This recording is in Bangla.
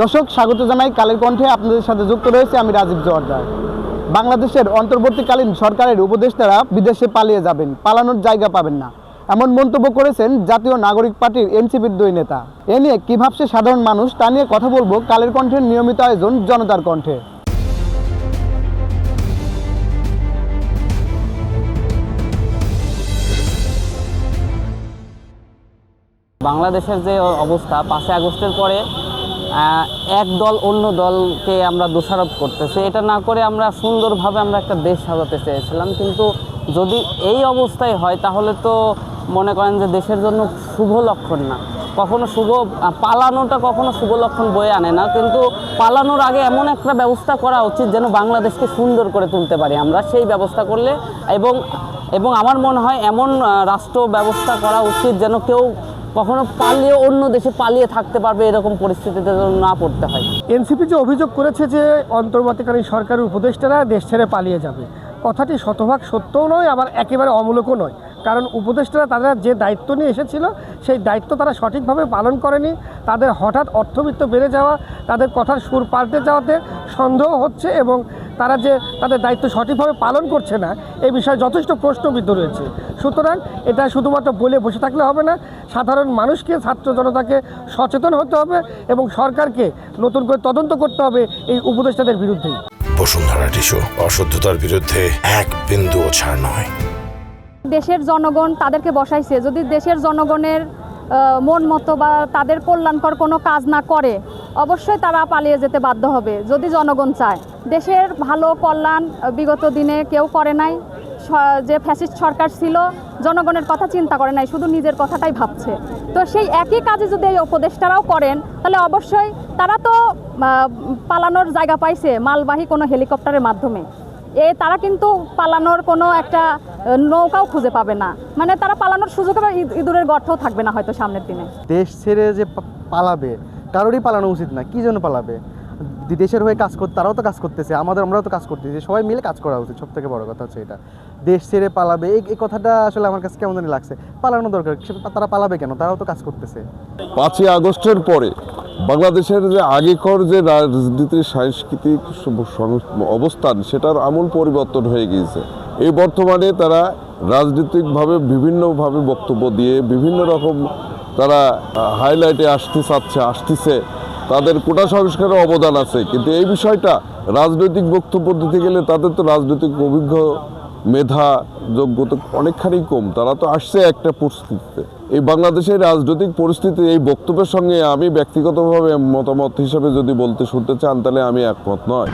দর্শক, স্বাগত জানাই কালের কণ্ঠে। আপনাদের সাথে যুক্ত রয়েছে আমি রাজীব জোয়ারদার। বাংলাদেশের অন্তর্বর্তীকালীন সরকারের উপদেষ্টারা বিদেশে পালিয়ে যাবেন, পালানোর জায়গা পাবেন না, এমন মন্তব্য করেছেন জাতীয় নাগরিক পার্টির এনসিপির দুই নেতা। এ নিয়ে কী ভাবছে সাধারণ মানুষ তা নিয়ে কথা বলবো কালের কণ্ঠের নিয়মিত আয়োজন জনতার কণ্ঠে। বাংলাদেশের যে অবস্থা, 5 আগস্টের পরে এক দল অন্য দলকে আমরা দোষারোপ করতেছি। এটা না করে আমরা সুন্দরভাবে আমরা একটা দেশ সাজাতে চেয়েছিলাম, কিন্তু যদি এই অবস্থায় হয় তাহলে তো মনে করেন যে দেশের জন্য শুভ লক্ষণ না। কখনো পালানোটা কখনো শুভ লক্ষণ বয়ে আনে না, কিন্তু পালানোর আগে এমন একটা ব্যবস্থা করা উচিত যেন বাংলাদেশকে সুন্দর করে তুলতে পারি আমরা। সেই ব্যবস্থা করলে এবং আমার মনে হয় এমন রাষ্ট্র ব্যবস্থা করা উচিত যেন কেউ কখনো পালিয়ে অন্য দেশে পালিয়ে থাকতে পারবে, এরকম পরিস্থিতিতে না পড়তে হয়। এনসিপি যে অভিযোগ করেছে যে অন্তর্বর্তীকালীন সরকারের উপদেষ্টারা দেশ ছেড়ে পালিয়ে যাবে, কথাটি শতভাগ সত্যও নয়, আবার একেবারে অমূলকও নয়। কারণ উপদেষ্টারা তারা যে দায়িত্ব নিয়ে এসেছিল সেই দায়িত্ব তারা সঠিকভাবে পালন করেনি। তাদের হঠাৎ অর্থবিত্ত বেড়ে যাওয়া, তাদের কথার সুর পাল্টে যাওয়াতে সন্দেহ হচ্ছে, এবং তারা যে তাদের দায়িত্ব সঠিকভাবে পালন করছে না এই বিষয়ে যথেষ্ট প্রশ্নবিদ্ধ রয়েছে। সুতরাং এটা শুধুমাত্র বলে বসে থাকলে হবে না, সাধারণ মানুষকে, ছাত্র জনতাকে সচেতন হতে হবে এবং সরকারকে নতুন করে তদন্ত করতে হবে এই উপদেষ্টাদের বিরুদ্ধে। বসুন্ধরা টিস্যু, অশুদ্ধতার বিরুদ্ধে এক বিন্দুও ছাড় নয়। দেশের জনগণ তাদেরকে বসাইছে, যদি দেশের জনগণের মন মতো বা তাদের কল্যাণকর কোনো কাজ না করে অবশ্যই তারা পালিয়ে যেতে বাধ্য হবে, যদি জনগণ চায়। দেশের ভালো কল্যাণ বিগত দিনে কেউ করে নাই। যে ফ্যাসিস্ট সরকার ছিল জনগণের কথা চিন্তা করে নাই, শুধু নিজের কথাটাই ভাবছে। তো সেই একই কাজে যদি এই উপদেষ্টারাও করেন তাহলে অবশ্যই তারা তো পালানোর জায়গা পাইছে মালবাহী কোনো হেলিকপ্টারের মাধ্যমে। তারা কিন্তু পালানোর কোনো একটা নৌকাও খুঁজে পাবে না, মানে তারা পালানোর সুযোগ হবে, ইঁদুরের গর্তও থাকবে না হয়তো সামনের দিনে। দেশ ছেড়ে যে পালাবে, কারোরই পালানো উচিত না। কি জন্য পালাবে? দেশের হয়ে কাজ করতে, তারাও তো কাজ করতেছে, আমরাও তো কাজ করতেছি, সবাই মিলে কাজ করা উচিত। সব থেকে বড় কথা হচ্ছে এটা, দেশ ছেড়ে পালাবে এই কথাটা আসলে আমার কাছে কেমন জানি লাগছে। পালানো দরকার, তারা পালাবে কেন? তারাও তো কাজ করতেছে। 5 আগস্টের পরে বাংলাদেশের যে আগেকার যে রাজনীতির সাংস্কৃতিক অবস্থান, সেটার আমূল পরিবর্তন হয়ে গিয়েছে। এই বর্তমানে তারা রাজনৈতিকভাবে বিভিন্নভাবে বক্তব্য দিয়ে বিভিন্ন রকম তারা হাইলাইটে আসতেছে। তাদের কোটা সংস্কারের অবদান আছে, কিন্তু এই বিষয়টা রাজনৈতিক বক্তব্য দিতে গেলে তাদের তো রাজনৈতিক অভিজ্ঞ, মেধা, যোগ্যতা অনেকখানি কম। তারা তো আসছে একটা পরিস্থিতিতে। এই বাংলাদেশের রাজনৈতিক পরিস্থিতি এই বক্তব্যের সঙ্গে আমি ব্যক্তিগতভাবে মতামত হিসেবে যদি শুনতে চান তাহলে আমি একমত নয়।